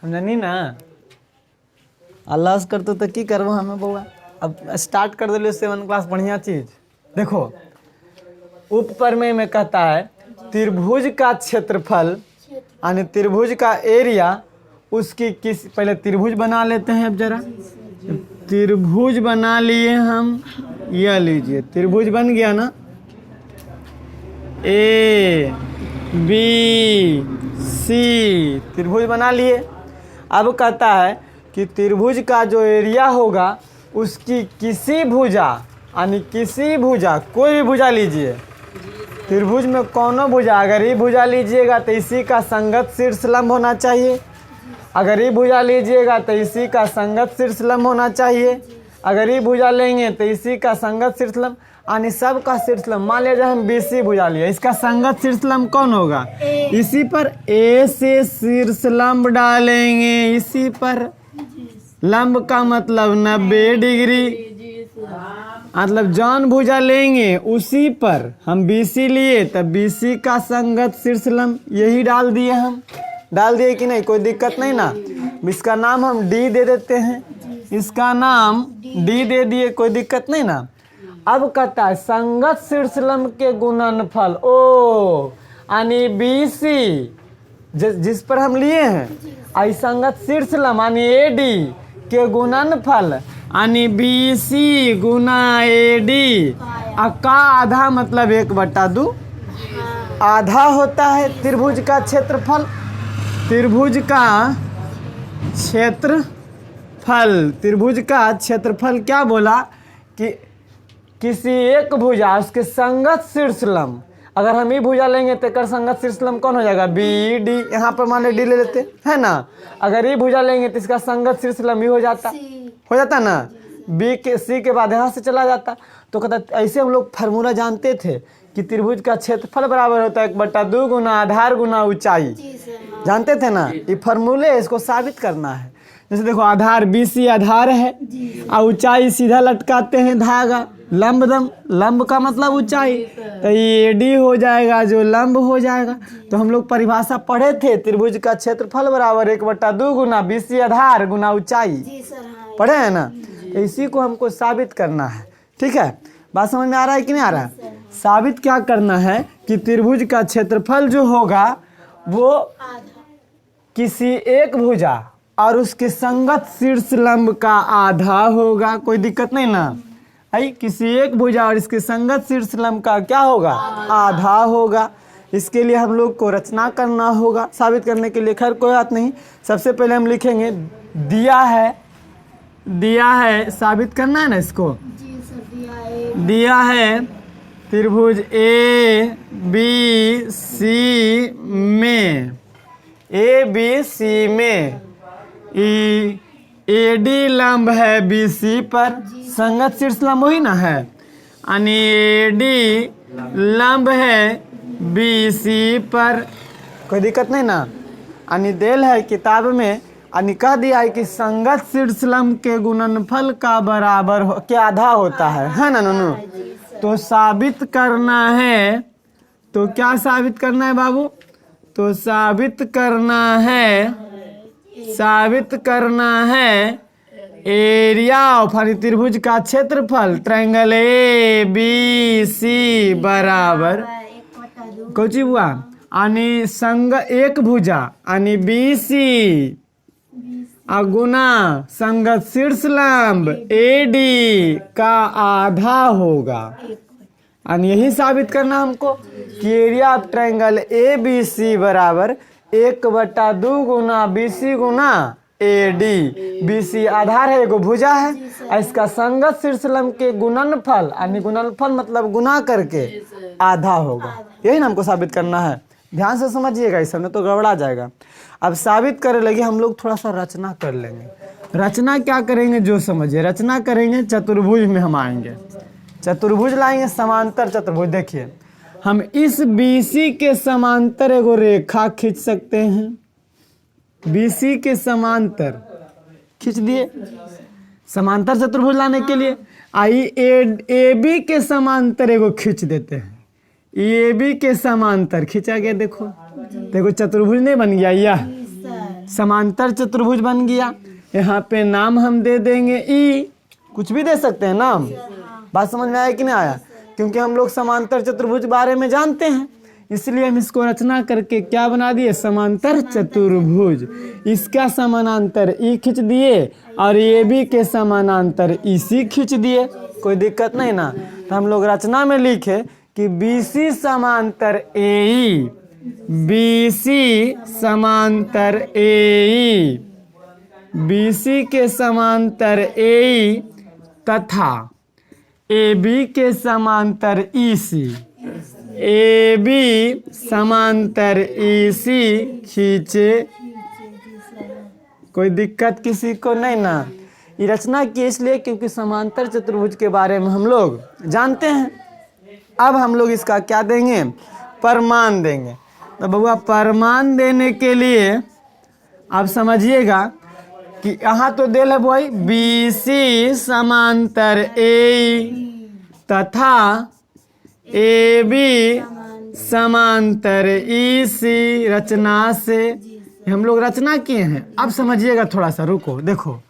समझनी ना। अल्लाह से करते तो की करबो हमें बउआ। अब स्टार्ट कर दिले 7 क्लास बढ़िया चीज। देखो ऊपर में कहता है त्रिभुज का क्षेत्रफल यानी त्रिभुज का एरिया उसकी किस, पहले त्रिभुज बना लेते हैं। अब जरा त्रिभुज बना लिए हम, यह लीजिए त्रिभुज बन गया ना, ए बी सी त्रिभुज बना लिए। अब कहता है कि त्रिभुज का जो एरिया होगा उसकी किसी भुजा यानी किसी भुजा, कोई भी भुजा लीजिए, त्रिभुज में कौनो भुजा, अगर ये भुजा लीजिएगा तो इसी का संगत शीर्ष लंब होना चाहिए, अगर ये भुजा लीजिएगा तो इसी का संगत शीर्ष लंब होना चाहिए, अगर ये भुजा लेंगे तो इसी का संगत शीर्ष लंब, यानी सब का शीर्ष लंब। मान लीजिए हम BC भुजा लिया, इसका संगत शीर्ष लंब कौन होगा? इसी पर A से शीर्ष लंब डालेंगे, इसी पर लंब का मतलब 90 डिग्री, मतलब जौन भुजा लेंगे उसी पर हम BC लिए तब BC का संगत शीर्ष लंब यही डाल दिए। हम डाल दिए कि नहीं, कोई दिक्कत नहीं ना। इसका नाम हम D दे देते हैं, इसका नाम D दे दिए, कोई दिक्कत नहीं ना। अब कहता है संगत शीर्ष लंब के गुणनफल ओ यानी BC जिस पर हम लिए हैं, आई संगत शीर्ष लंब यानी AD के गुणनफल यानी BC गुना AD का आधा मतलब 1/2 आधा होता है त्रिभुज का क्षेत्रफल। त्रिभुज का क्षेत्रफल, त्रिभुज का क्षेत्रफल क्या बोला कि किसी एक भुजा उसके संगत शीर्ष लंब, अगर हम ये भुजा लेंगे तो कर संगत शीर्ष लंब कौन हो जाएगा? BD, यहाँ पर मान डी ले लेते है ना। अगर ये भुजा लेंगे तो इसका संगत शीर्ष लंब ही हो जाता ना, B के C के बाद यहाँ से चला जाता। तो कहता ऐसे हम लोग फार्मूला जानते थे कि त्रिभुज का क्षेत्रफल बराबर होता है 1/2 गुना आधार गुना ऊंचाई, जानते थे ना। ये फार्मूले इसको साबित करना है। जैसे देखो आधार BC आधार है और ऊंचाई सीधा लटकाते हैं धागा, लंब का मतलब ऊंचाई, तो ये AD हो जाएगा जो लंब हो जाएगा। तो हम लोग परिभाषा पढ़े थे, त्रिभुज का क्षेत्रफल बराबर 1/2 गुना BC आधार गुना ऊंचाई, पढ़े हैं ना। तो इसी को हमको साबित करना है, ठीक है। बात समझ में आ रहा है कि नहीं आ रहा है? साबित क्या करना है कि त्रिभुज का क्षेत्रफल जो होगा वो किसी एक भुजा और उसके संगत शीर्ष लंब का आधा होगा, कोई दिक्कत नहीं ना। आई किसी एक भुजा और इसके संगत शीर्ष लंब का क्या होगा? आधा होगा। इसके लिए हम लोग को रचना करना होगा साबित करने के लिए। खैर कोई बात नहीं, सबसे पहले हम लिखेंगे दिया है साबित करना है ना इसको। दिया है त्रिभुज ABC में AD लंब है BC पर, संगत शीर्ष लंब वही ना है, यानी AD लंब है BC पर, कोई दिक्कत नहीं ना। यानी देल है किताब में, यानी कह दिया है कि संगत शीर्ष लंब के गुणनफल का बराबर के आधा होता है ना नूनू। तो साबित करना है, तो क्या साबित करना है बाबू? तो साबित करना है एरिया ऑफ यानी त्रिभुज का क्षेत्रफल ट्रायंगल ABC बराबर कोची हुआ यानी संग एक भुजा यानी BC गुना संगत शीर्ष लंब AD का आधा होगा। यानी यही साबित करना हमको कि एरिया ऑफ ट्रायंगल ABC बराबर 1/2 गुना BC गुना AD। BC आधार है, एगो भुजा है, और इसका संगत शीर्ष लंब के गुणनफल यानी गुणनफल मतलब गुना करके आधा होगा। यही ना हमको साबित करना है। ध्यान से समझिएगा, इस समय तो गड़बड़ा जाएगा। अब साबित करने लगे हम लोग थोड़ा सा रचना कर लेंगे। रचना क्या करेंगे जो समझिए, रचना करेंगे चतुर्भुज में हम आएंगे, चतुर्भुज लाएंगे, समांतर चतुर्भुज। देखिए हम इस BC के समांतर एगो रेखा खींच सकते हैं, BC के समांतर खींच दिए समांतर चतुर्भुज लाने के लिए। आई AB के समांतर एगो खींच देते हैं, AB के समांतर खींचा गया, देखो चतुर्भुज नहीं बन गया यह। समांतर चतुर्भुज बन गया। यहाँ पे नाम हम दे देंगे ई, कुछ भी दे सकते हैं नाम। बात समझ में आया कि नहीं आया? क्योंकि हम लोग समांतर चतुर्भुज बारे में जानते हैं, इसलिए हम इसको रचना करके क्या बना दिए, समांतर चतुर्भुज। इसका समानांतर ई खींच दिए और ए बी के समानांतर ई सी खींच दिए, कोई दिक्कत नहीं ना। तो हम लोग रचना में लिखे कि बी सी समांतर ए ई, बी सी समांतर ए ई, बी सी के समांतर ए ई तथा ए बी के समांतर ई सी, ए बी समांतर ई सी खींचे। कोई दिक्कत किसी को नहीं ना। ये रचना की इसलिए क्योंकि समांतर चतुर्भुज के बारे में हम लोग जानते हैं। अब हम लोग इसका क्या देंगे, प्रमाण देंगे। तो बउआ प्रमाण देने के लिए आप समझिएगा कि यहाँ तो देल है भाई बी सी समांतर ए तथा ए बी समांतर ई सी, रचना से हम लोग रचना किए हैं। अब समझिएगा थोड़ा सा, रुको देखो।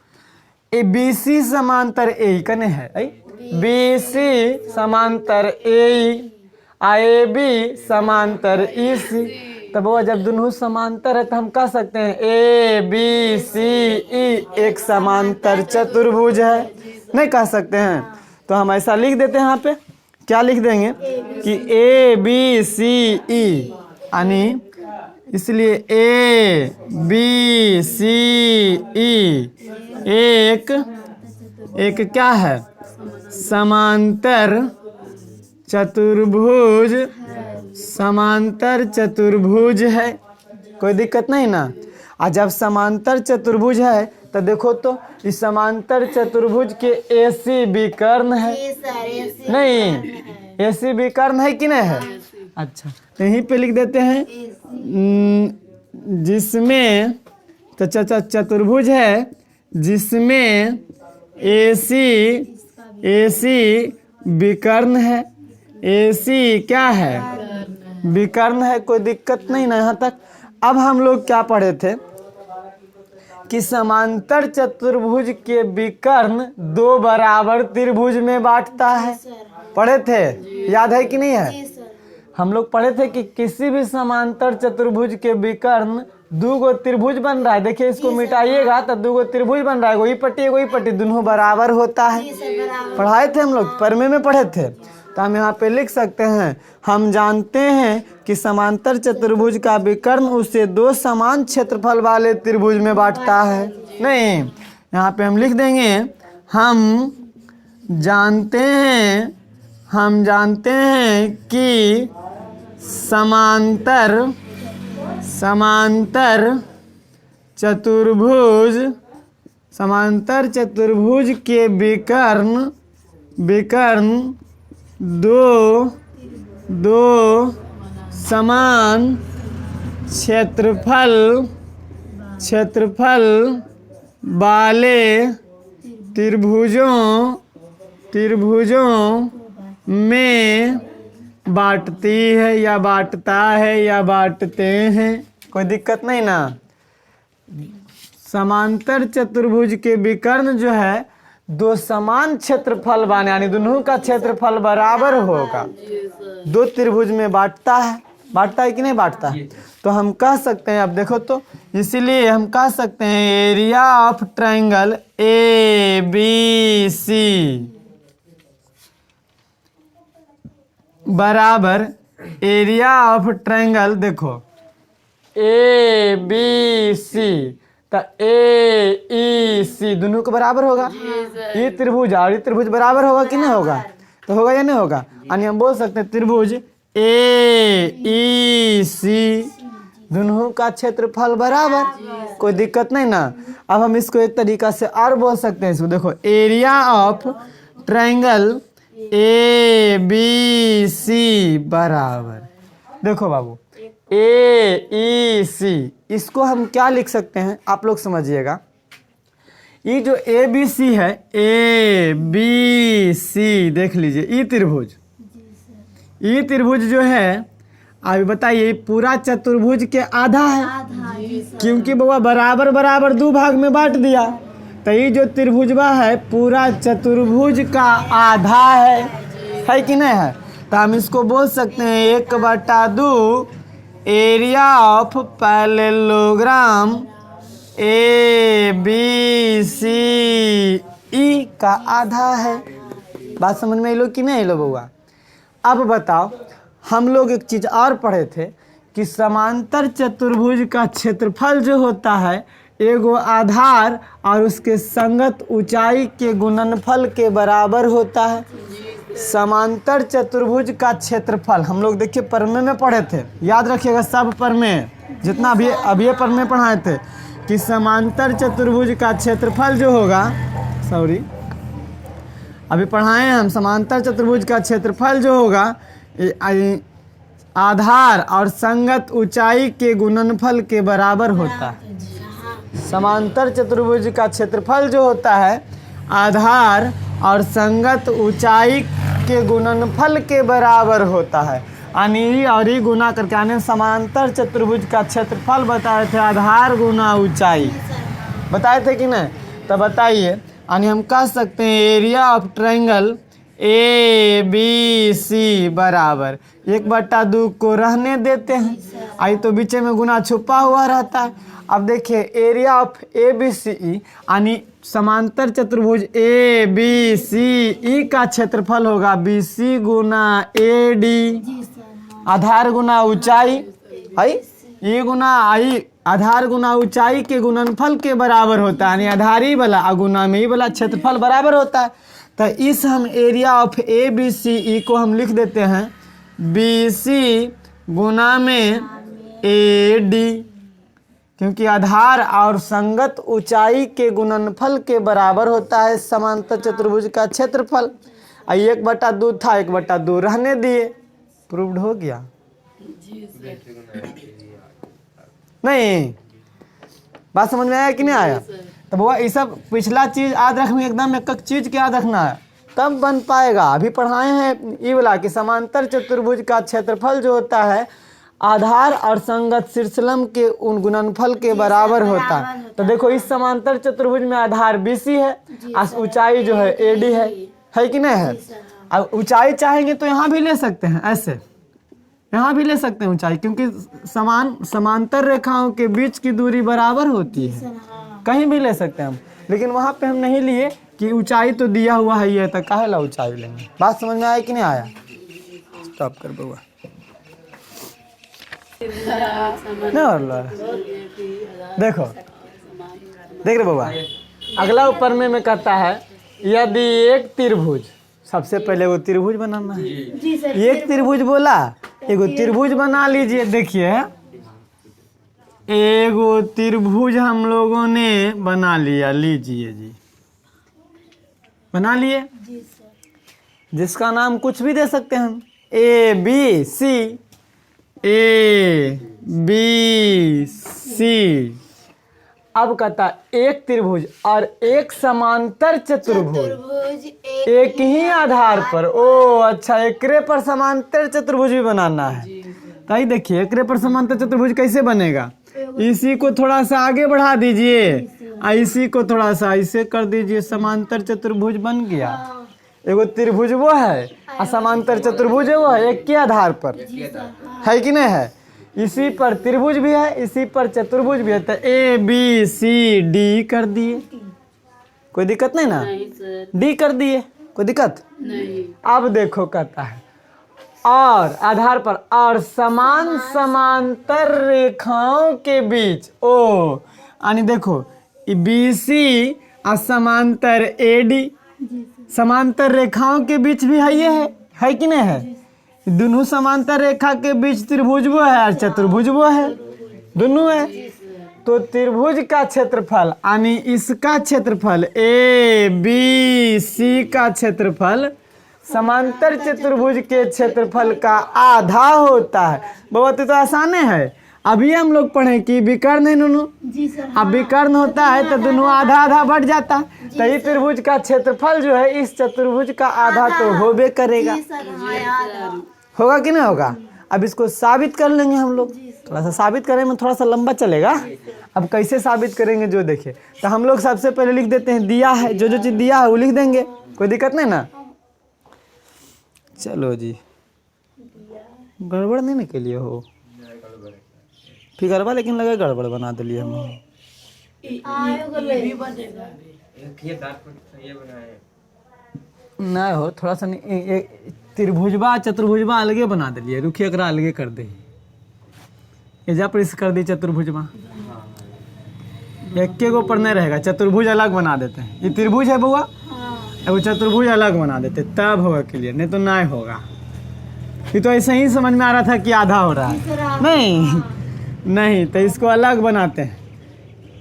ए बी सी समांतर ए कने है, बी सी समांतर ए बी समांतर ई सी। तब वो जब दोनों समांतर है तो हम कह सकते हैं ए बी सी ई एक समांतर चतुर्भुज है, नहीं कह सकते हैं? तो हम ऐसा लिख देते हैं। यहाँ पे क्या लिख देंगे कि ए बी सी ई, यानी इसलिए ए बी सी ई एक क्या है, समांतर चतुर्भुज, समांतर चतुर्भुज है। कोई दिक्कत नहीं ना। और जब समांतर चतुर्भुज है तो देखो तो इस समांतर चतुर्भुज के एसी विकर्ण है, नहीं एसी विकर्ण है कि नहीं है? अच्छा, तो यहीं पे लिख देते हैं जिसमें तो चतुर्भुज है जिसमें एसी विकर्ण है। एसी क्या है, विकर्ण है। कोई दिक्कत नहीं ना यहाँ तक। अब हम लोग क्या पढ़े थे कि समांतर चतुर्भुज के विकर्ण दो बराबर त्रिभुज में बांटता है, पढ़े थे, याद है कि नहीं है? हम लोग पढ़े थे कि किसी भी समांतर चतुर्भुज के विकर्ण दो गो त्रिभुज बन रहा है। देखिए इसको मिटाइएगा तो दो गो त्रिभुज बन रहा है, वही पट्टी दोनों बराबर होता है। पढ़ाए थे हम लोग, परमे में पढ़े थे। तो हम यहाँ पे लिख सकते हैं, हम जानते हैं कि समांतर चतुर्भुज का विकर्ण उसे दो समान क्षेत्रफल वाले त्रिभुज में बांटता है। नहीं, यहाँ पे हम लिख देंगे हम जानते हैं कि समांतर चतुर्भुज के विकर्ण दो समान क्षेत्रफल वाले त्रिभुजों में बांटती है या बांटता है या बांटते हैं। कोई दिक्कत नहीं ना। समांतर चतुर्भुज के विकर्ण जो है दो समान क्षेत्रफल वाले, यानी दोनों का क्षेत्रफल बराबर होगा, दो त्रिभुज में बांटता है कि नहीं बांटता है? तो हम कह सकते हैं, अब देखो तो, इसीलिए हम कह सकते हैं area of triangle A B C बराबर एरिया ऑफ ट्रायंगल, देखो ए बी सी, तो ए ई सी दोनों को बराबर होगा। ये त्रिभुज और ये त्रिभुज बराबर होगा कि नहीं होगा? तो होगा या नहीं होगा? यानी हम बोल सकते हैं त्रिभुज ए ई सी दोनों का क्षेत्रफल बराबर। कोई दिक्कत नहीं ना। अब हम इसको एक तरीका से और बोल सकते हैं, इसको देखो area of triangle A B C बराबर, देखो बाबू ए ई सी, इसको हम क्या लिख सकते हैं आप लोग समझिएगा। ये जो ए बी सी है, ए बी सी देख लीजिए, ये त्रिभुज जो है अभी बताइए पूरा चतुर्भुज के आधा है, क्योंकि बउआ बराबर बराबर दो भाग में बांट दिया, तो ये जो त्रिभुजवा है पूरा चतुर्भुज का आधा है कि नहीं है। तो हम इसको बोल सकते हैं 1/2 एरिया ऑफ पैरेललोग्राम ABCE का आधा है। बात समझ में लो कि नहीं लो बउआ। अब बताओ, हम लोग एक चीज़ और पढ़े थे कि समांतर चतुर्भुज का क्षेत्रफल जो होता है एगो आधार और उसके संगत ऊंचाई के गुणनफल के बराबर होता है। समांतर चतुर्भुज का क्षेत्रफल हम लोग देखिए प्रमेय में पढ़े थे, याद रखिएगा सब प्रमेय जितना भी अभी प्रमेय पढ़ाए थे कि समांतर चतुर्भुज का क्षेत्रफल जो होगा, सॉरी अभी पढ़ाए हैं हम, समांतर चतुर्भुज का क्षेत्रफल जो होगा आधार और संगत ऊंचाई के गुणनफल के बराबर होता है। समांतर चतुर्भुज का क्षेत्रफल जो होता है आधार और संगत ऊंचाई के गुणनफल के बराबर होता है। यानी और ही गुना करके आने समांतर चतुर्भुज का क्षेत्रफल बताए थे आधार गुना ऊंचाई, बताए थे कि नहीं। तो बताइए, यानी हम कह सकते हैं एरिया ऑफ ट्रायंगल ABC बराबर 1/2 को रहने देते हैं, आई तो बीच में गुना छुपा हुआ रहता है। अब देखिए एरिया ऑफ ABCE यानी समांतर चतुर्भुज ABCE का क्षेत्रफल होगा BC गुना AD, आधार गुना ऊंचाई, आई ये गुना आई आधार गुना ऊंचाई के गुणनफल के बराबर होता है, यानी आधार ही वाला गुना में ही वाला क्षेत्रफल बराबर होता है। तो इस हम एरिया ऑफ ABCE को हम लिख देते हैं BC गुना में AD, क्योंकि आधार और संगत ऊंचाई के गुणनफल के बराबर होता है समांतर चतुर्भुज का क्षेत्रफल। 1/2 था, 1/2 रहने दिए, प्रूव्ड हो गया नहीं। बात समझ में आया कि नहीं आया। तो वो ये सब पिछला चीज याद रखना, एकदम एक एक चीज के याद रखना है तब बन पाएगा। अभी पढ़ाए हैं ये वाला कि समांतर चतुर्भुज का क्षेत्रफल जो होता है आधार और संगत शीर्षलम के उन गुणनफल के बराबर होता है। तो देखो इस समांतर चतुर्भुज में आधार BC है और ऊंचाई जो है AD है कि नहीं है। अब ऊंचाई चाहेंगे तो यहाँ भी ले सकते हैं, ऐसे यहाँ भी ले सकते हैं ऊंचाई, क्योंकि समांतर रेखाओं के बीच की दूरी बराबर होती है, कहीं भी ले सकते हैं हम, लेकिन वहाँ पे हम नहीं लिए कि ऊंचाई तो दिया हुआ है ये, तो काहे ला ऊंचाई लेंगे। बात समझ में आया कि नहीं आया। स्टॉप कर बउआ, नहीं हो रहा। देखो देख रहे बउआ, अगला ऊपर में कहता है यदि एक त्रिभुज, सबसे पहले वो त्रिभुज बनाना है। एक त्रिभुज बोला, एगो त्रिभुज बना लीजिए। देखिए एगो त्रिभुज हम लोगों ने बना लिया, लीजिए जी बना लिए, जिसका नाम कुछ भी दे सकते हैं हम, ABC। अब कहता एक त्रिभुज और एक समांतर चतुर्भुज एक ही आधार पर। ओ अच्छा, एकरे पर समांतर चतुर्भुज भी बनाना है। तो देखिए एकरे पर समांतर चतुर्भुज कैसे बनेगा, इसी को थोड़ा सा आगे बढ़ा दीजिए, इसी को थोड़ा सा ऐसे कर दीजिए, समांतर चतुर्भुज बन गया। एगो त्रिभुज वो है और समांतर चतुर्भुज वो है, एक के आधार पर है कि नहीं है। इसी पर त्रिभुज भी है, इसी पर चतुर्भुज भी है। तो ABCD कर दिए, कोई दिक्कत नहीं ना। D कर दिए, कोई दिक्कत नहीं। अब देखो कहता है और आधार पर और समान समांतर रेखाओं के बीच, ओ यानी देखो BC और समांतर AD, समांतर रेखाओं के बीच भी है, ये है कि नहीं है। दोनों समांतर रेखा के बीच त्रिभुज वो है और चतुर्भुज वो है, दोनों है। तो त्रिभुज का क्षेत्रफल यानी इसका क्षेत्रफल ABC का क्षेत्रफल समांतर चतुर्भुज के क्षेत्रफल का आधा होता है। बहुत तो आसान है। अभी हम लोग पढ़े कि विकर्ण है दोनों, अब विकर्ण होता है तो दोनों आधा आधा बढ़ जाता है। तो ये त्रिभुज का क्षेत्रफल जो है इस चतुर्भुज का आधा तो होबे करेगा, होगा कि नहीं होगा। अब इसको साबित कर लेंगे हम लोग। थोड़ा सा साबित करें में थोड़ा सा लंबा चलेगा। अब कैसे साबित करेंगे जो देखिए, तो हम लोग सबसे पहले लिख देते हैं दिया है, जो जो चीज़ दिया है वो लिख देंगे, कोई दिक्कत नहीं ना। चलो जी, गड़बड़ नहीं ना के लिए हो फिगरवा, लेकिन लगे गड़बड़ बना दिलिए हम। नहीं हो थोड़ा सा त्रिभुजवा चतुर्भुजवा अलगे बना दिलिए, रुखिए एकरा अलगे कर दे, एजा पर इस कर दी चतुर्भुजवा, एक गो पर नहीं रहेगा, चतुर्भुज अलग बना देते हैं। ये त्रिभुज है बउआ, वो चतुर्भुज अलग बना देते तब होगा क्लियर, नहीं तो नहीं होगा। ये तो ऐसे ही समझ में आ रहा था कि आधा हो रहा है, नहीं तो इसको अलग बनाते हैं।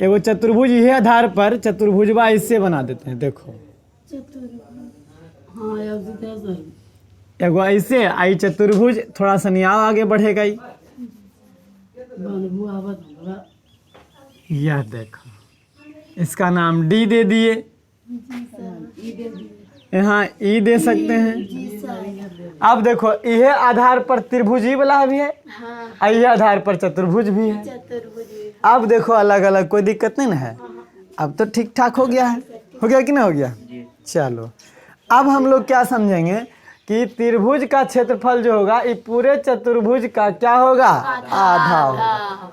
एगो चतुर्भुज ये आधार पर चतुर्भुजवा इससे बना देते हैं, देखो एगो ऐसे आई चतुर्भुज, थोड़ा सा नियाव आगे बढ़ेगा ही। यह देखो, इसका नाम डी दे दिए, यहाँ ई दे सकते हैं। अब देखो यह आधार पर त्रिभुज ही वाला भी है, यह आधार पर चतुर्भुज भी है। अब देखो अलग अलग, कोई दिक्कत नहीं ना है। अब तो ठीक ठाक हो गया है, हो गया कि नहीं हो गया। चलो अब हम लोग क्या समझेंगे कि त्रिभुज का क्षेत्रफल जो होगा ये पूरे चतुर्भुज का क्या होगा, आधा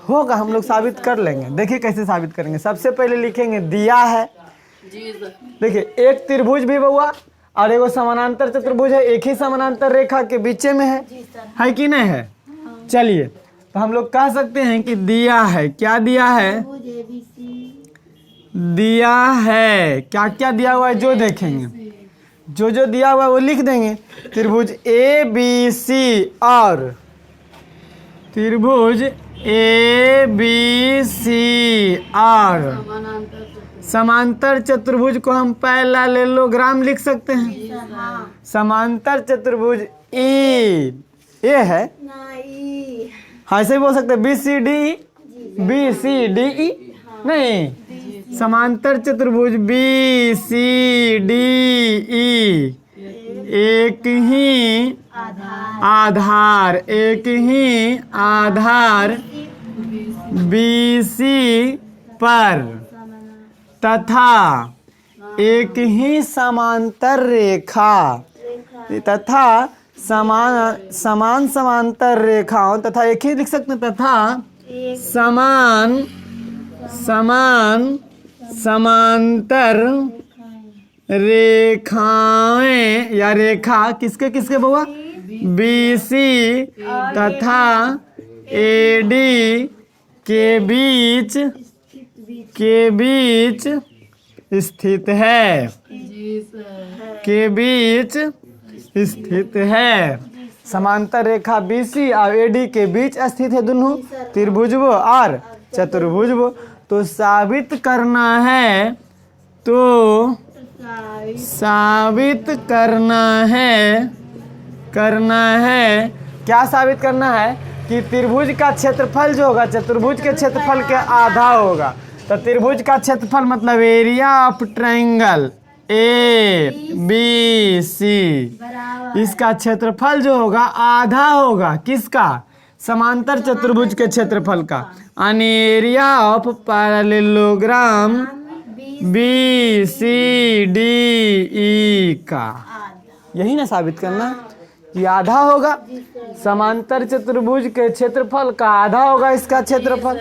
होगा। हम लोग साबित कर लेंगे, देखिए कैसे साबित करेंगे। सबसे पहले लिखेंगे दिया है, देखिए एक त्रिभुज भी बउआ और एगो समानांतर चतुर्भुज है, एक ही समानांतर रेखा के बीच में है कि नहीं है। चलिए तो हम लोग कह सकते हैं कि दिया है, क्या दिया है, दिया है, क्या क्या दिया हुआ है जो देखेंगे, जो जो दिया हुआ है वो लिख देंगे। त्रिभुज ए बी सी, और त्रिभुज ए बी सी और समांतर चतुर्भुज को हम पहला लेलोग्राम लिख सकते हैं। समांतर चतुर्भुज ए है, हाँ ऐसे ही बोल सकते हैं, बी सी डी ई, नहीं समांतर चतुर्भुज बी सी डी ई, एक ही आधार, एक ही आधार बी सी पर तथा एक ही समांतर रेखा तथा समान समांतर रेखाओं, तथा एक ही लिख सकते हैं, तथा समान समांतर रेखाएं या रेखा किसके किसके बउआ, बी सी तथा ए डी के बीच स्थित है, के बीच स्थित है। समांतर रेखा बीसी और एडी के बीच स्थित है, दोनों त्रिभुजवो और चतुर्भुजवो। तो साबित करना है, तो साबित करना है क्या साबित करना है कि त्रिभुज का क्षेत्रफल जो होगा चतुर्भुज के क्षेत्रफल के आधा होगा। तो त्रिभुज का क्षेत्रफल मतलब area of triangle A B C, इसका क्षेत्रफल जो होगा आधा होगा किसका, समांतर चतुर्भुज के क्षेत्रफल का, यानी area of parallelogram B C D E का। यही ना साबित करना कि आधा होगा, समांतर चतुर्भुज के क्षेत्रफल का आधा होगा इसका क्षेत्रफल।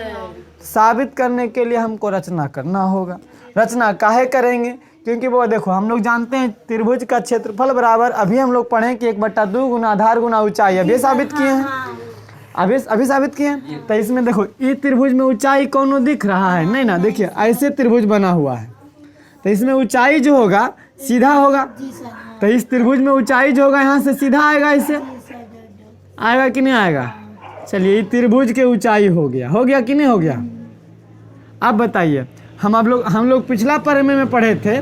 साबित करने के लिए हमको रचना करना होगा। रचना काहे करेंगे, क्योंकि वो देखो हम लोग जानते हैं त्रिभुज का क्षेत्रफल बराबर, अभी हम लोग पढ़ें कि 1/2 गुना आधार गुना ऊंचाई, अभी साबित किए हैं, अभी साबित किए हैं। तो इसमें देखो ये त्रिभुज में ऊंचाई कौन दिख रहा है, नहीं ना, देखिए ऐसे त्रिभुज बना हुआ है, तो इसमें ऊंचाई जो होगा सीधा होगा। तो इस त्रिभुज में ऊंचाई जो होगा यहाँ से सीधा आएगा, इससे आएगा कि नहीं आएगा। चलिए ये त्रिभुज के ऊंचाई हो गया कि नहीं हो गया। अब बताइए, हम लोग पिछला पढ़ने में पढ़े थे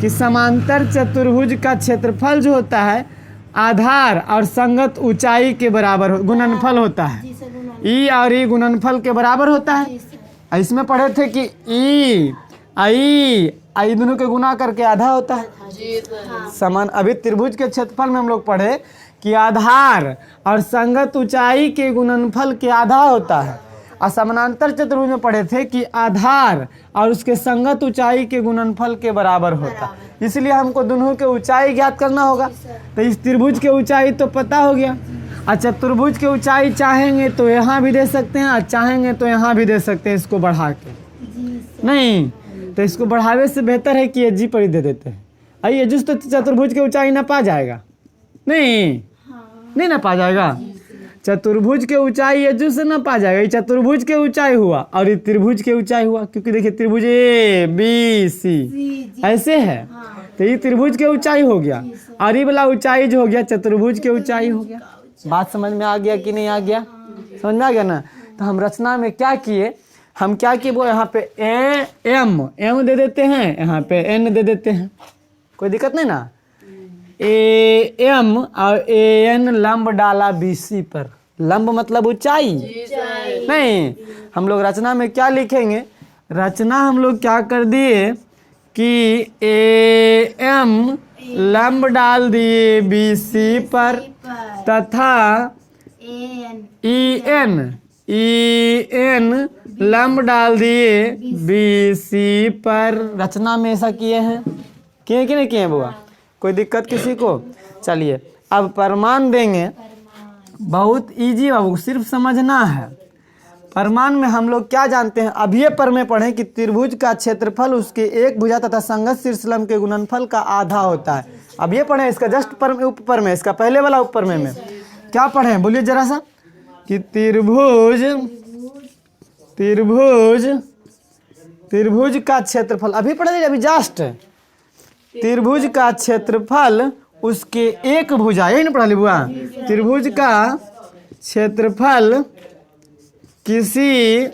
कि समांतर चतुर्भुज का क्षेत्रफल जो होता है आधार और संगत ऊंचाई के बराबर गुणनफल होता है, ई और ई गुणनफल के बराबर होता है। इसमें पढ़े थे कि ई आई दोनों के गुना करके आधा होता है। समान अभी त्रिभुज के क्षेत्रफल में हम लोग पढ़े कि आधार और संगत ऊंचाई के गुणनफल के आधा होता है। और समानांतर चतुर्भुज में पढ़े थे कि आधार और उसके संगत ऊंचाई के गुणनफल के बराबर होता है। इसलिए हमको दोनों के ऊंचाई ज्ञात करना होगा। तो इस त्रिभुज के ऊंचाई तो पता हो गया। और चतुर्भुज की ऊंचाई चाहेंगे तो यहाँ भी दे सकते हैं और चाहेंगे तो यहाँ भी दे सकते हैं, इसको बढ़ा के। नहीं तो इसको बढ़ावे से बेहतर है कि एजी पर ही दे देते हैं। आइए जिस तो चतुर्भुज की ऊंचाई ना पा जाएगा, नहीं ना पा जाएगा। चतुर्भुज के ऊंचाई ये से ना पा जाएगा। ये चतुर्भुज के ऊंचाई हुआ और ये त्रिभुज के ऊंचाई हुआ, क्योंकि देखिए त्रिभुज ए बी सी ऐसे है। तो ये त्रिभुज के ऊंचाई हो गया और ये वाला ऊंचाई जो हो गया चतुर्भुज के ऊंचाई हो गया। बात समझ में आ गया कि नहीं आ गया? समझ में आ गया ना। तो हम रचना में क्या किए, हम क्या किए वो यहाँ पे एम दे देते हैं, यहाँ पे एन दे देते हैं, कोई दिक्कत नहीं ना। ए एम और ए एन लंब डाला BC पर। लंब मतलब ऊंचाई नहीं। हम लोग रचना में क्या लिखेंगे, रचना हम लोग क्या कर दिए कि ए एम लंब डाल दिए BC पर तथा ई एन लंब डाल दिए BC पर। रचना में ऐसा किए हैं, किए कि नहीं किए बुआ? कोई दिक्कत किसी को? चलिए अब प्रमाण देंगे। बहुत इजी बाबू, सिर्फ समझना है। प्रमाण में हम लोग क्या जानते हैं, अभी पर में पढ़ें कि त्रिभुज का क्षेत्रफल उसके एक भुजा तथा संगत शीर्षलंब के गुणनफल का आधा होता है। अब ये पढ़ें इसका जस्ट पर ऊपर में, इसका पहले वाला ऊपर में क्या पढ़ें बोलिए जरा सा, कि त्रिभुज का क्षेत्रफल अभी पढ़े, अभी जस्ट त्रिभुज का क्षेत्रफल उसके एक भुजा, यही ना पढ़ा ली बुआ। त्रिभुज का क्षेत्रफल किसी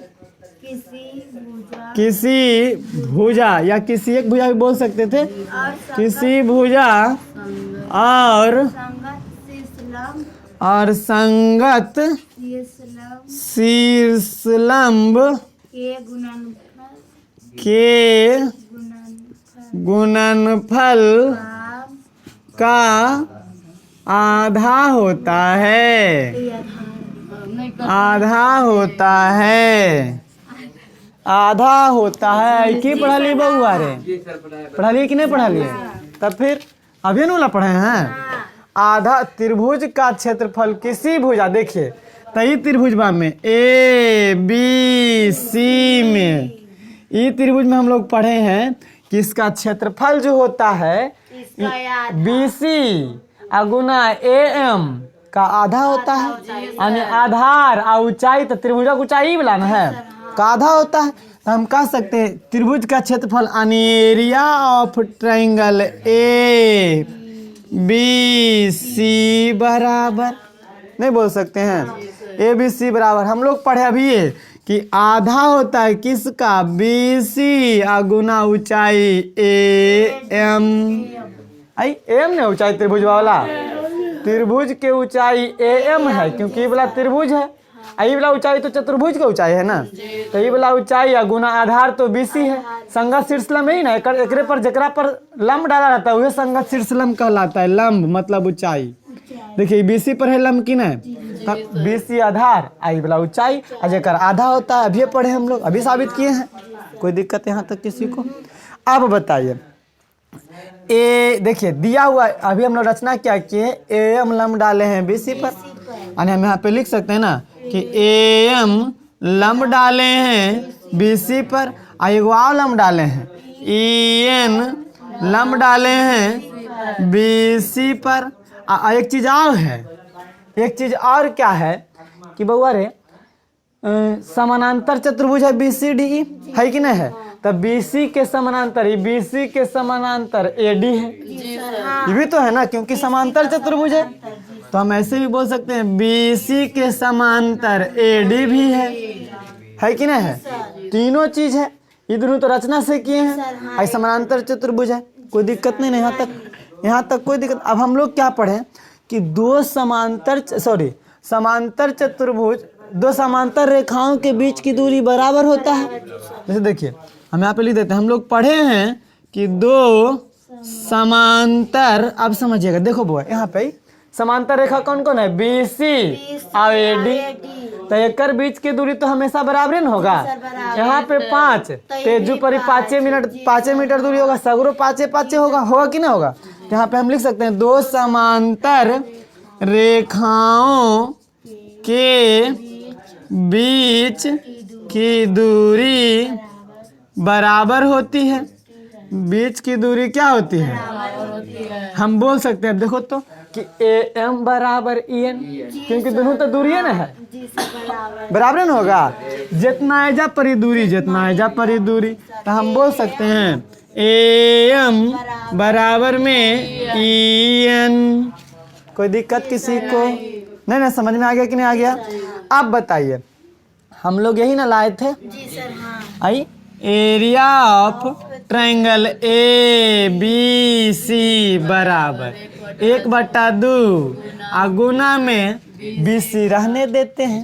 भुजा या किसी एक भुजा भी बोल सकते थे, किसी भुजा और संगत शीर्षलंब के गुणनफल का आधा होता है। आधा होता है, आधा होता है। की पढ़ा ली बउआ रे? पढ़ा लिए कि नहीं पढ़ा लिए? तब फिर अभी नूला पढ़े हैं। आधा त्रिभुज का क्षेत्रफल किसी भुजा, देखिए तई त्रिभुजवा में ए बी सी में, ई त्रिभुज में हम लोग पढ़े हैं कि इसका क्षेत्रफल जो होता है BC गुना AM का आधा होता है। यानी आधार और ऊंचाई, तो त्रिभुज का ऊंचाई वाला ना है का आधा होता है। तो हम कह सकते हैं त्रिभुज का क्षेत्रफल यानी एरिया ऑफ ट्रायंगल ABC बराबर, नहीं बोल सकते हैं ABC बराबर। हम लोग पढ़े अभी ये कि आधा होता है किसका, BC गुना ऊंचाई AM। आई AM ने ऊंचाई त्रिभुज वाला, त्रिभुज के ऊंचाई AM है क्योंकि ये वाला त्रिभुज है। ये वाला ऊंचाई तो चतुर्भुज का ऊंचाई है ना। तो ये वाला ऊंचाई गुना आधार तो BC है। संगत शीर्षलंब ही ना, एकरे पर जकरा पर लंब डाला रहता है वह संगत शीर्षलंब कहलाता है। लंब मतलब ऊंचाई। देखिए BC पर है लंब की ना, तब BC आधार, आई वाला ऊंचाई जकर आधा होता है। अभी पढ़े हम लोग, अभी साबित किए हैं। कोई दिक्कत यहाँ तक किसी को? अब बताइए ए, देखिए दिया हुआ अभी हम लोग रचना क्या किए, AM लंब डाले हैं BC पर। यानी हम यहाँ पे लिख सकते हैं ना कि AM लंब डाले हैं BC पर, एगो और लंब डाले हैं EN लंब डाले हैं BC पर। एक चीज और है, एक चीज और क्या है कि बउआ रे समानांतर चतुर्भुज है BCDE है कि नहीं है। तब BC के समानांतर, BC के समानांतर AD है। ये भी तो है ना, क्योंकि समांतर चतुर्भुज है। तो हम ऐसे भी बोल सकते हैं BC के समांतर AD भी है कि नहीं है। तीनों चीज है, ये दोनों तो रचना से किए हैं। ऐसा समानांतर चतुर्भुज है, कोई दिक्कत नहीं, यहाँ तक कोई दिक्कत। अब हम लोग क्या पढ़े कि समांतर चतुर्भुज, दो समांतर रेखाओं के बीच की दूरी बराबर होता है। जैसे देखिए हम यहाँ पे लिख देते हैं, हम लोग पढ़े हैं कि दो समांतर, अब समझिएगा, देखो बुआ यहाँ पे समांतर रेखा कौन कौन है? BC और AD। तो एकर बीच की दूरी तो हमेशा बराबर न होगा। यहाँ पे 5 तेजू पर 5 मीटर दूरी होगा, सगरो 5 होगा कि ना होगा? यहाँ पे हम लिख सकते हैं दो समांतर रेखाओं के बीच की दूरी बराबर होती है। बीच की दूरी क्या होती है? हम बोल सकते हैं, देखो तो कि AM बराबर EN, क्योंकि दोनों तो दूरी है ना है, बराबर न होगा। जितना एजा परी दूरी, जितना एजा परी दूरी, तो हम बोल सकते हैं AM बराबर में EN। कोई दिक्कत किसी को? नहीं, समझ में आ गया कि नहीं आ गया? अब बताइए, हम लोग यही ना लाए थे? जी सर, हाँ। Eye area of triangle ABC बराबर 1/2 गुना में BC रहने देते हैं।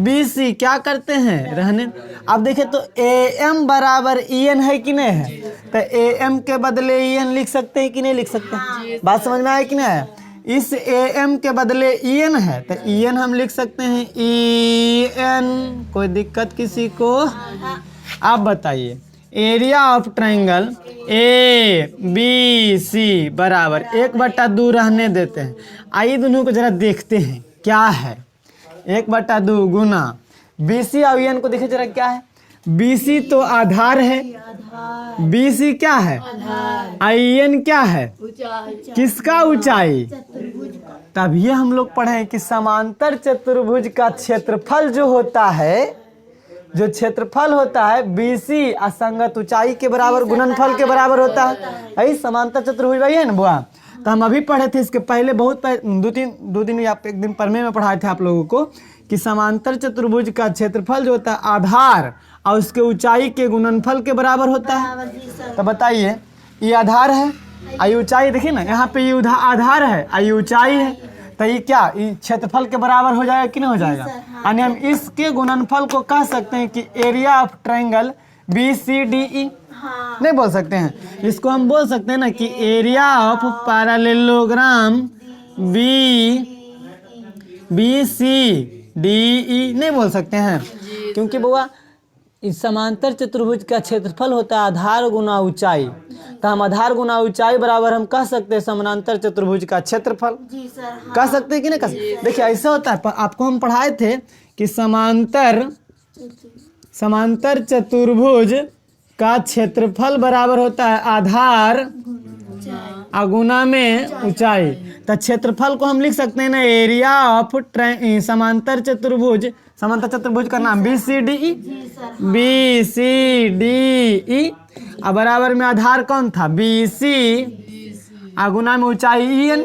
BC क्या करते हैं? रहने। अब देखें तो AM बराबर EN है कि नहीं है? तो AM के बदले EN लिख सकते हैं कि नहीं लिख सकते हैं? बात समझ में आया कि नहीं आया? इस AM के बदले EN है, तो EN हम लिख सकते हैं EN। कोई दिक्कत किसी को? आप बताइए, एरिया ऑफ ट्रायंगल ABC बराबर 1/2 रहने देते हैं। आइए दोनों को जरा देखते हैं क्या है। 1/2 गुना BC और EN को देखे जरा क्या है। BC तो आधार है, BC क्या है? EN क्या है? किसका? ऊंचाई। तभी हम लोग पढ़े कि समांतर चतुर्भुज का क्षेत्रफल जो होता है, जो क्षेत्रफल होता है BC असंगत ऊंचाई के बराबर गुणनफल के बराबर होता है। यही समांतर चतुर्भुज वही है ना बुआ? तो हम अभी पढ़े थे इसके पहले, बहुत दो दिन या एक दिन पढ़ने में पढ़ाए थे आप लोगों को कि समांतर चतुर्भुज का क्षेत्रफल जो होता है आधार और उसके ऊंचाई के गुणनफल के बराबर होता है। तो बताइए, ये आधार है, आई ऊंचाई देखिए ना, यहाँ पे ये आधार है, आई ऊंचाई है, तो ये क्या क्षेत्रफल के बराबर हो जाएगा कि नहीं हो जाएगा? यानी हम इसके गुणनफल को कह सकते हैं कि एरिया ऑफ ट्रायंगल BCDE। नहीं बोल सकते हैं? इसको हम बोल सकते हैं ना कि एरिया ऑफ पैरेललोग्राम BCDE। नहीं बोल सकते हैं क्योंकि बुआ इस समांतर चतुर्भुज का क्षेत्रफल होता है आधार गुना ऊंचाई। तो हम आधार गुना ऊंचाई बराबर हम कह सकते हैं समांतर चतुर्भुज का क्षेत्रफल। जी सर, हाँ। कह सकते हैं कि नहीं कह सकते? देखिए ऐसा होता है, आपको हम पढ़ाए थे कि समांतर चतुर्भुज का क्षेत्रफल बराबर होता है आधार गुना में ऊंचाई। तो क्षेत्रफल को हम लिख सकते हैं ना एरिया ऑफ समांतर चतुर्भुज का नाम BCDE। BCDE अब बराबर में आधार कौन था? BC गुना में ऊंचाई EN,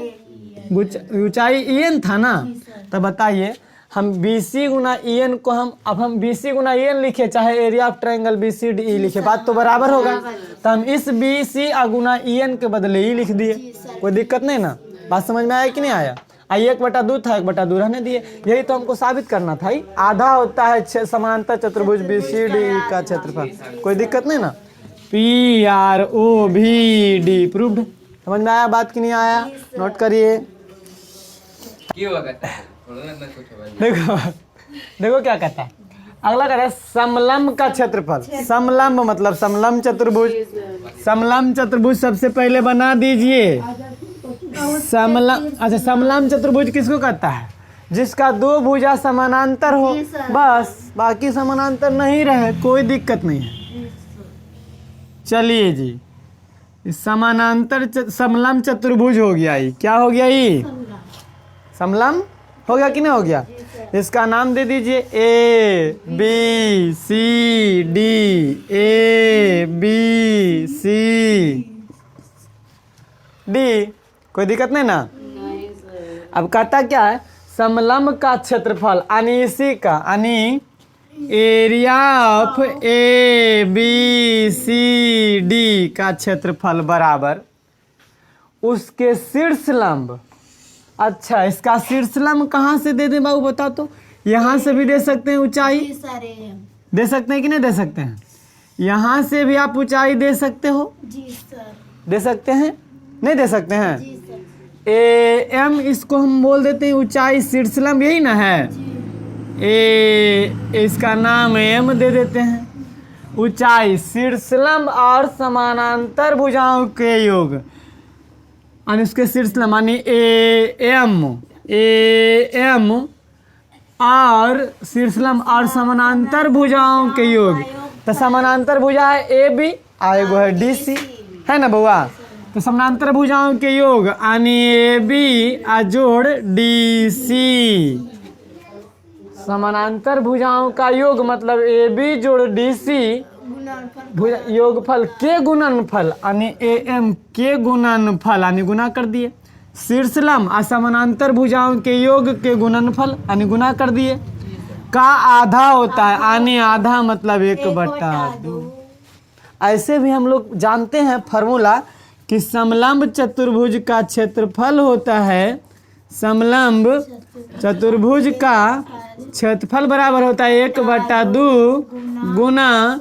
ऊंचाई EN था ना। तो बताइए, हम BC गुना EN को हम BC गुना EN लिखे, चाहे एरिया ऑफ ट्रायंगल BCDE लिखे, बात तो बराबर होगा। तो हम इस BC गुना EN के बदले ही लिख दिए, कोई दिक्कत नहीं ना। बात समझ में आया कि नहीं आया? 1/2 था, 1/2 रहने दिए। यही तो हमको साबित करना था। आधा होता है समांतर चतुर्भुज BCDE का क्षेत्रफल, कोई दिक्कत नहीं ना। PROVD proved. समझ में आया बात कि नहीं आया? नोट करिए। देखो क्या कहता है अगला। कहता है समलंब का क्षेत्रफल। समलंब मतलब समलंब चतुर्भुज। समलंब चतुर्भुज सबसे पहले बना दीजिए। समलंब चतुर्भुज किसको कहता है? जिसका दो भुजा समानांतर हो, बस, बाकी समानांतर नहीं रहे, कोई दिक्कत नहीं है। चलिए जी, समानांतर समलंब चतुर्भुज हो गया। ये क्या हो गया? ये समलंब हो गया कि नहीं हो गया? इसका नाम दे दीजिए ABCD। ABCD, कोई दिक्कत नहीं ना? अब कहता क्या है? समलंब का क्षेत्रफल यानी इसी का, यानी एरिया ऑफ ABCD का क्षेत्रफल बराबर उसके शीर्ष लंब। अच्छा, इसका शीर्ष लंब कहाँ से दे दें बाबू बता तो? यहाँ से भी दे सकते हैं ऊंचाई, दे सकते हैं कि नहीं दे सकते हैं? यहाँ से भी आप ऊंचाई दे सकते हो। जी सर। दे सकते हैं? नहीं दे सकते हैं? जी सर। ए एम, इसको हम बोल देते हैं ऊंचाई, शीर्षलंब, यही ना है। इसका नाम एम दे देते हैं। ऊंचाई, शीर्षलंब और समानांतर भुजाओं के योग, यानी उसके शीर्षलंब, यानी ए एम और शीर्षलंब और समानांतर भुजाओं के योग। तो समानांतर भुजा है ए बी, आएगो है डी सी, है ना बउआ। तो समानांतर भुजाओं के योग यानी ए बी जोड़ डी सी। समानांतर भुजाओं का योग मतलब ए बी जोड़ डी सी योगफल के गुणनफल, यानी ए एम के गुणनफल, यानी गुना कर दिए। शीर्षलंब और समानांतर भुजाओं के योग के गुणनफल, यानी गुना कर दिए। का आधा होता है, यानी आधा मतलब 1/2। ऐसे भी हम लोग जानते हैं फार्मूला कि समलंब चतुर्भुज का क्षेत्रफल होता है, समलंब चतुर्भुज का क्षेत्रफल बराबर होता है 1/2 गुना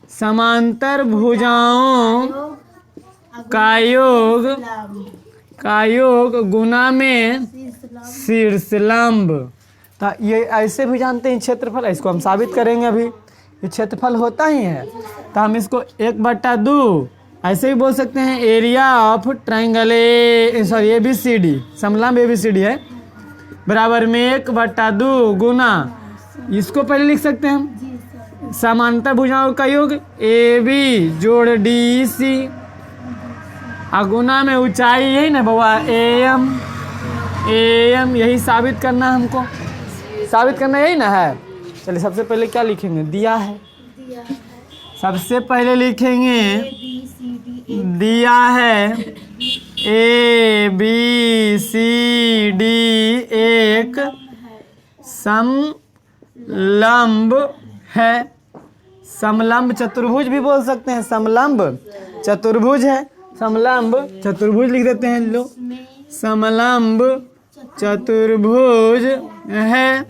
समांतर भुजाओं का योग गुना में शीर्षलंब। तो ये ऐसे भी जानते हैं क्षेत्रफल, इसको हम साबित करेंगे अभी। ये क्षेत्रफल होता ही है, तो हम इसको 1/2 ऐसे भी बोल सकते हैं। Area of triangle A B C D, समलंब ए बी सी डी है, बराबर में 1/2 गुना, इसको पहले लिख सकते हैं हम समांतर भुजाओं का योग ए बी जोड़ डी सी, गुना में ऊंचाई, यही ना बउआ ए एम, यही साबित करना हमको, साबित करना यही ना है। चलिए सबसे पहले क्या लिखेंगे, दिया है, सबसे पहले लिखेंगे दिया है ए बी सी डी एक समलंब है। समलंब चतुर्भुज भी बोल सकते हैं, समलंब चतुर्भुज है, समलंब चतुर्भुज लिख देते हैं लो, समलंब चतुर्भुज है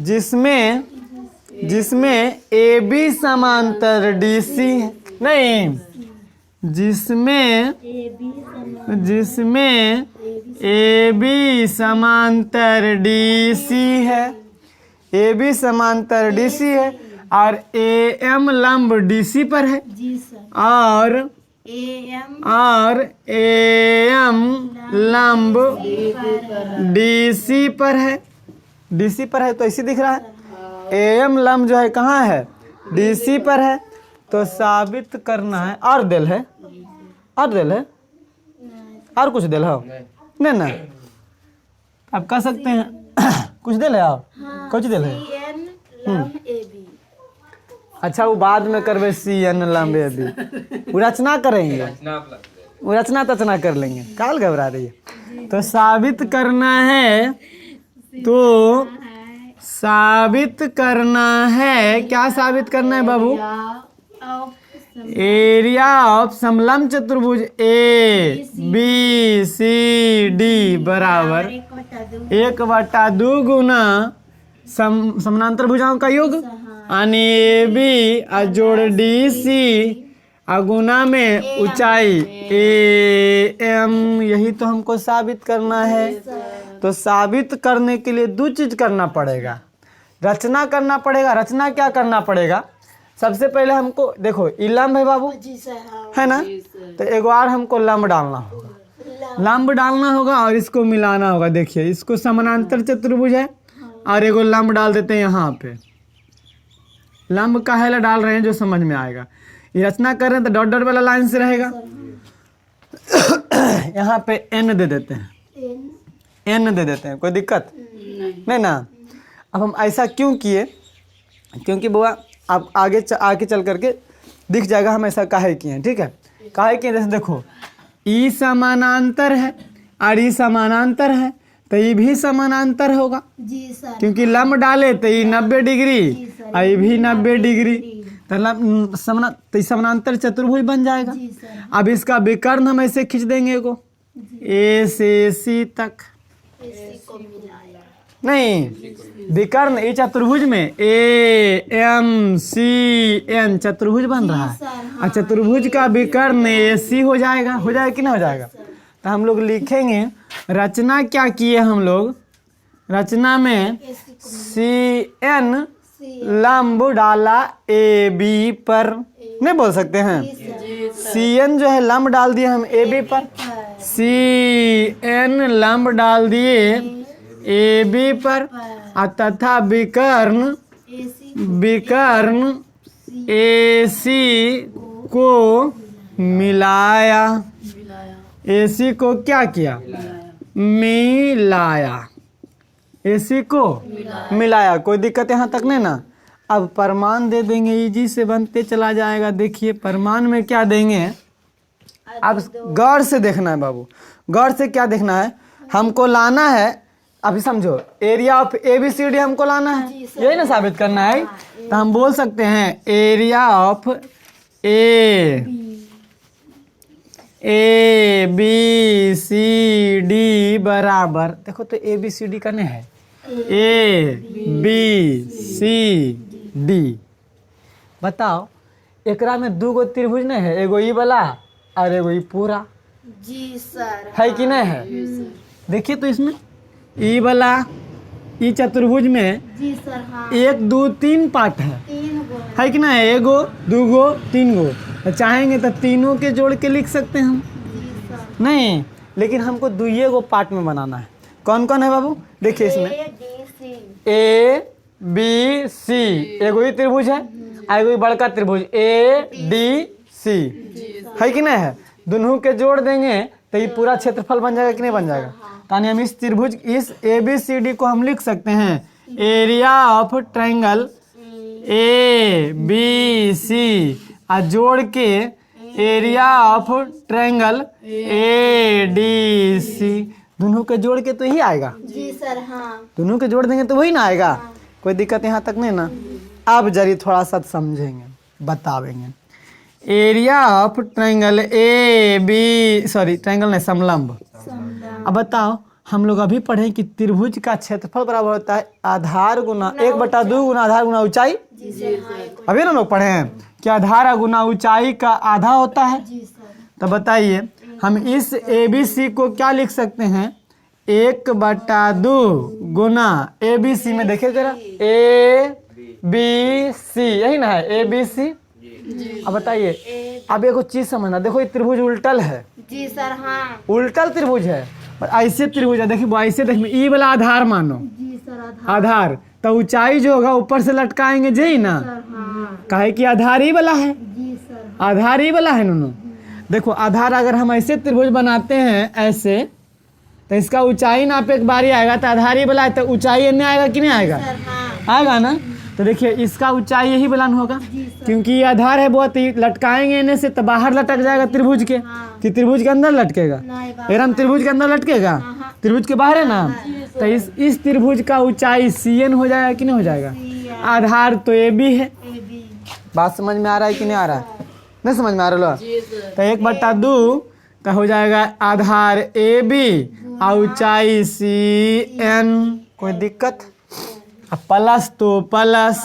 जिसमें ए बी समांतर डी सी है, नहीं, जिसमें ए बी समांतर डी सी है, ए बी समांतर डी सी है, और ए एम लंब डी सी पर है, और ए एम लंब डी सी पर है, डी सी पर है, तो इसी दिख रहा है। ए एम लंब जो है कहाँ है, डी सी पर है, तो साबित करना है। और दिल है, और कुछ दिल है नहीं ना, आप कह सकते हैं कुछ दिल है, और कुछ दिल है। अच्छा वो बाद में करवे सी एन लंब ए बी, वो रचना करेंगे, वो रचना तचना कर लेंगे, काल घबरा रही है। तो साबित करना है, तो साबित करना है, क्या साबित करना है बाबू, एरिया ऑफ समलंब चतुर्भुज ए बी सी डी बराबर 1/2 गुना समानांतर भुजाओं का योग, यानी ए बी जोड़ डी सी गुना में ऊंचाई ए एम, यही तो हमको साबित करना है। तो साबित करने के लिए 2 चीज करना पड़ेगा, रचना करना पड़ेगा। रचना क्या करना पड़ेगा, सबसे पहले हमको देखो ये लंब है बाबू, है ना, तो एक बार हमको लंब डालना होगा, और इसको मिलाना होगा। देखिए इसको समानांतर चतुर्भुज है, और एगो लंब डाल देते हैं यहाँ पे। लंब का है डाल रहे हैं जो समझ में आएगा। ये रचना कर रहे हैं तो डॉट डॉट वाला लाइन से रहेगा। यहाँ पे एन दे देते हैं, कोई दिक्कत नहीं ना। अब हम ऐसा क्यों किए, क्योंकि बुआ आप आगे चल करके दिख जाएगा हम ऐसा काहे किए हैं, ठीक है। काहे किए, जैसे देखो ई समानांतर है और ई समानांतर है, तो ये भी समानांतर होगा जी सर, क्योंकि लंब डाले तो ये 90 डिग्री और ये भी 90 डिग्री, तो समानांतर चतुर्भुज बन जाएगा। अब इसका विकर्ण हम ऐसे खींच देंगे को ए से सी तक, नहीं, विकर्ण ई चतुर्भुज में AMCN चतुर्भुज बन रहा है। और चतुर्भुज का विकर्ण AC हो जाएगा कि नहीं हो जाएगा। तो हम लोग लिखेंगे, रचना क्या किए हम लोग, रचना में CN लंब डाला AB पर, नहीं बोल सकते हैं, CN जो है लंब डाल दिए हम AB पर, CN लंब डाल दिए AB पर, तथा विकर्ण AC को मिलाया, AC को क्या किया, मिलाया, AC को मिलाया। कोई दिक्कत यहाँ तक नहीं ना। अब प्रमाण दे देंगे, इजी से बनते चला जाएगा। देखिए प्रमाण में क्या देंगे, अब गौर से देखना है बाबू, गौर से क्या देखना है, हमको लाना है, अभी समझो, एरिया ऑफ ABCD हमको लाना है, यही ना साबित करना है। तो हम बोल सकते हैं एरिया ऑफ ABCD बराबर, देखो तो ABCD का नहीं है, ABCD। बताओ एकरा में दो गो त्रिभुज नहीं है, एगो ई वाला और एगो ई पूरा, जी सर, है कि नहीं है। देखिए तो इसमें ई वाला ई चतुर्भुज में जी सर, हाँ, 1 2 3 पार्ट है कि नहीं, एगो दूगो तीन गो। तो चाहेंगे तो तीनों के जोड़ के लिख सकते हैं हम, नहीं, लेकिन हमको दुइये गो पार्ट में बनाना है। कौन कौन है बाबू, देखिए इसमें ABC, एगो ही त्रिभुज है, एगो ही बड़का त्रिभुज ADC, है कि नहीं है। दोनों के जोड़ देंगे तो ये पूरा क्षेत्रफल बन जाएगा कि नहीं बन जाएगा। यानी हम इस त्रिभुज, इस ABCD को हम लिख सकते हैं एरिया ऑफ ट्रायंगल ABC, और जोड़ के एरिया ऑफ ट्रायंगल ADC, दोनों के जोड़ के तो ही आएगा, जी सर, हाँ, दोनों के जोड़ देंगे तो वही ना आएगा। कोई दिक्कत यहाँ तक नहीं ना। अब जरिए थोड़ा सा समझेंगे, बतावेंगे। एरिया ऑफ ट्रायंगल ट्रायंगल नहीं, समलंब। अब बताओ, हम लोग अभी पढ़े कि त्रिभुज का क्षेत्रफल बराबर होता है आधार गुना 1/2 गुना आधार गुना ऊंचाई। अभी ना लोग पढ़े हैं कि आधार गुना ऊंचाई का आधा होता है। तो बताइए हम इस ABC को क्या लिख सकते हैं, 1/2 गुना ABC में देखिए जरा, ABC, यही ना है ABC। अब बताइए, अब एक चीज समझना, देखो ये त्रिभुज उल्टल है, जी सर, हाँ, उल्टल त्रिभुज है, और ऐसे त्रिभुज है, देखिए ऐसे देखिए, ई वाला आधार मानो, जी सर, आधार तो ऊंचाई जो होगा ऊपर से लटकाएंगे जी ना, हाँ, काहे कि आधार ही वाला है, जी सर, आधार ही वाला है नूनू। देखो आधार अगर हम ऐसे त्रिभुज बनाते हैं ऐसे, तो इसका ऊंचाई नापे एक बारी आएगा, तो आधार ही वाला है, तो ऊंचाई इन्हें आएगा कि नहीं आएगा, आएगा ना। तो देखिए इसका ऊंचाई यही बलान होगा, क्योंकि ये आधार है बहुत ही, लटकाएंगे इन्हें से तो बाहर लटक जाएगा त्रिभुज के, कि त्रिभुज के अंदर लटकेगा, अगर हम त्रिभुज के अंदर लटकेगा, त्रिभुज के बाहर है ना। तो इस त्रिभुज का ऊंचाई CN हो जाएगा कि नहीं हो जाएगा, आधार तो AB है। बात समझ में आ रहा है कि नहीं आ रहा है, नहीं समझ में आ रहा है। तो 1/2 तो हो जाएगा आधार AB और ऊंचाई CN, कोई दिक्कत। अब प्लस तो प्लस,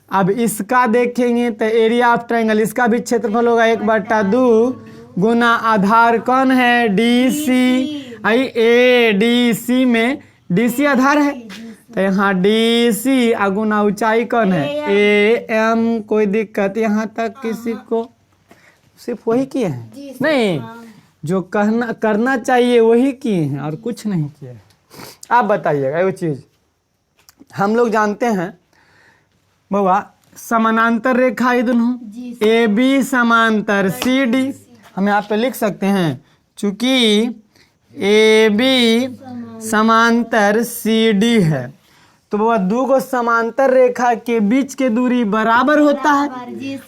अब इसका देखेंगे तो एरिया ऑफ ट्रायंगल, इसका भी क्षेत्रफल होगा 1/2 गुना आधार कौन है, DC, आई ADC में DC आधार है, तो यहाँ DC और गुना ऊंचाई कौन है, AM। कोई दिक्कत यहाँ तक किसी को, सिर्फ वही किए हैं, नहीं जो करना चाहिए वही किए हैं और कुछ नहीं किए। आप बताइएगा वो चीज़, हम लोग जानते हैं बाबा, समानांतर रेखा ये दोनों, AB समांतर CD, हम यहाँ पे लिख सकते हैं, चूंकि AB समांतर CD है, तो बाबा दो गो समांतर रेखा के बीच के दूरी बराबर होता है,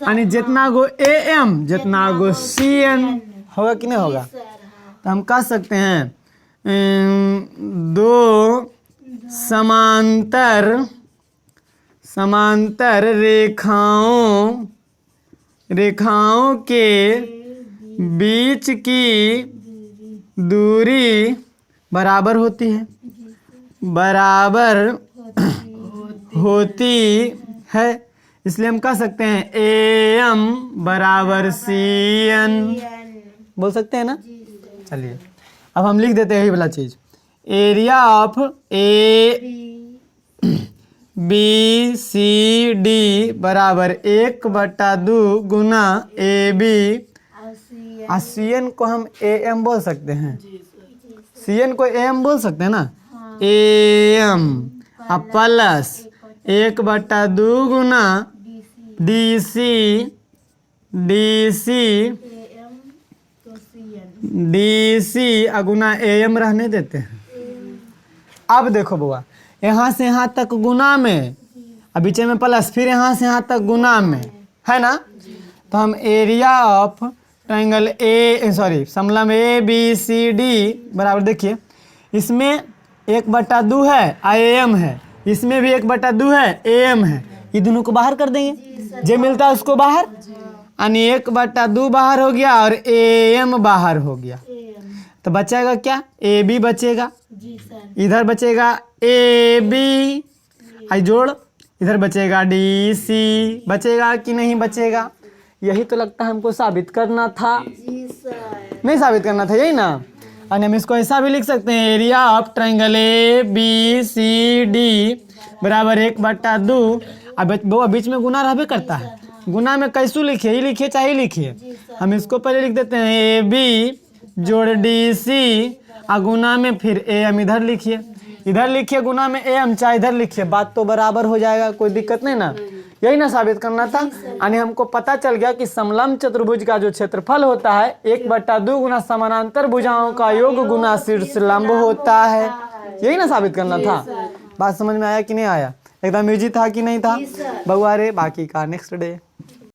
यानी जितना गो AM जितना गो CN होगा कि नहीं होगा। तो हम कह सकते हैं दो समांतर रेखाओं के बीच की दूरी बराबर होती है। बराबर होती है, इसलिए हम कह सकते हैं AM बराबर CN। बोल सकते हैं ना। चलिए अब हम लिख देते हैं यही वाला चीज। एरिया ऑफ ABCD बराबर 1/2 गुना AB। और CN को हम AM बोल सकते हैं। CN को AM बोल सकते हैं ना। AM plus 1/2 Guna DC Guna AM रहने देते हैं। अब देखो बुआ, यहाँ से यहाँ तक गुना में, अब बीच में प्लस, फिर यहाँ से यहाँ तक गुना में, है ना। तो हम एरिया ऑफ ट्रायंगल समलंब ABCD बराबर, देखिए इसमें 1/2 है AM है, इसमें भी 1/2 है AM है, ये दोनों को बाहर कर देंगे, जो मिलता है उसको बाहर, यानी 1/2 बाहर हो गया और AM बाहर हो गया। तो बचेगा क्या, AB बचेगा, इधर बचेगा AB, आई जोड़, इधर बचेगा DC, बचेगा कि नहीं बचेगा। यही तो लगता है हमको साबित करना था, नहीं साबित करना था, यही ना। और हम इसको ऐसा भी लिख सकते हैं, एरिया ऑफ ट्रायंगल ABCD बराबर 1/2। अब वो बीच में गुना रहबे करता है, गुना में कैसू लिखिए, ये लिखिए चाहे लिखिए, हम इसको पहले लिख देते हैं AB जोड़ DC, और गुना में फिर AM इधर लिखिए, इधर लिखिए गुना में AM, चाहे इधर लिखिए, बात तो बराबर हो जाएगा, कोई दिक्कत नहीं ना। यही ना साबित करना था। यानी हमको पता चल गया कि समलंब चतुर्भुज का जो क्षेत्रफल होता है 1/2 गुना समानांतर भुजाओं का योग गुना शीर्ष लंब होता है। यही ना साबित करना था। बात समझ में आया कि नहीं आया, एकदम इजी था कि नहीं था बउआ रे। बाकी का नेक्स्ट डे।